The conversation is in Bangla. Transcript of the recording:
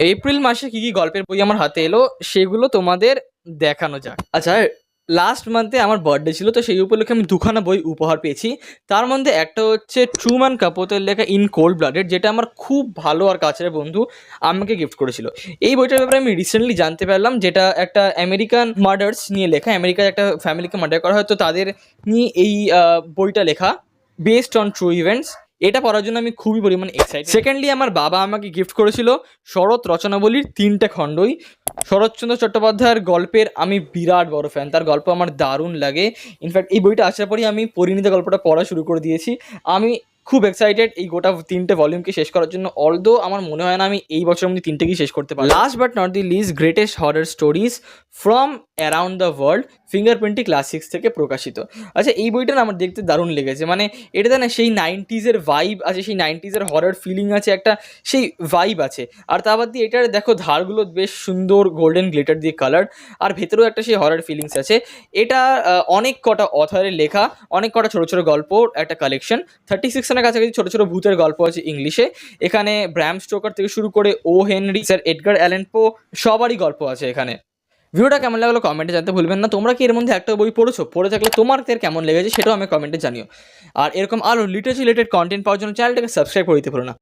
এপ্রিল মাসে কি কি গল্পের বই আমার হাতে এলো সেগুলো তোমাদের দেখানো যাক। আচ্ছা, লাস্ট মান্থে আমার বার্থডে ছিল, তো সেই উপলক্ষে আমি দুখানা বই উপহার পেয়েছি। তার মধ্যে একটা হচ্ছে ট্রুম্যান ক্যাপোতের লেখা ইন কোল্ড ব্লাডেড, যেটা আমার খুব ভালো আর কাছের বন্ধু আমাকে গিফট করেছিল। এই বইটার ব্যাপারে আমি রিসেন্টলি জানতে পারলাম, যেটা একটা আমেরিকান মার্ডার্স নিয়ে লেখা। আমেরিকার একটা ফ্যামিলিকে মার্ডার করা হয়, তো তাদের নিয়ে এই বইটা লেখা, বেসড অন ট্রু ইভেন্টস। এটা পড়ার জন্য আমি খুবই পরিমাণে এক্সাইটেড। সেকেন্ডলি, আমার বাবা আমাকে গিফট করেছিল শরৎ রচনাবলীর 3টে খণ্ডই। শরৎচন্দ্র চট্টোপাধ্যায়ের গল্পের আমি বিরাট বড় ফ্যান, তার গল্প আমার দারুণ লাগে। ইনফ্যাক্ট এই বইটা আসার পরই আমি পরিণীতা গল্পটা পড়া শুরু করে দিয়েছি। আমি খুব এক্সাইটেড এই গোটা 3টে ভলিউমকে শেষ করার জন্য। অলদো আমার মনে হয় না আমি এই বছরের মধ্যে 3টেকেই শেষ করতে পারি। Last but not the least, greatest horror stories from around the world, fingerprint classics থেকে প্রকাশিত। আচ্ছা, এই বইটা না আমার দেখতে দারুণ লেগেছে। মানে এটাতে না সেই 90s ভাইব আছে, সেই 90s হরর ফিলিং আছে, একটা সেই ভাইব আছে। আর তা বাদ দিয়ে এটার দেখো ধারগুলো বেশ সুন্দর গোল্ডেন গ্লিটার দিয়ে কালার, আর ভেতরেও একটা সেই হরর ফিলিংস আছে। এটা অনেক কটা অথরের লেখা, অনেক কটা ছোটো ছোটো গল্প, একটা কালেকশন। 36 কাছাকাছি ছোটো ছোটো ভূতের গল্প আছে ইংলিশে। এখানে ব্র্যাম স্টোকার থেকে শুরু করে ও হেনরি, স্যার এডগার অ্যালেন পো, সবারই গল্প আছে এখানে। ভিডিওটা কেমন লাগলো কমেন্টে জানতে ভুলবেন না। তোমরা কি এর মধ্যে একটা বই পড়েছো? পড়ে থাকলে তোমাদের কেমন লেগেছে সেটাও আমি কমেন্টে জানিও। আর এরকম আরও লিটারেচার রিলেটেড কন্টেন্ট পাওয়ার জন্য চ্যানেলটাকে সাবস্ক্রাইব করে দিতে ভুলো না।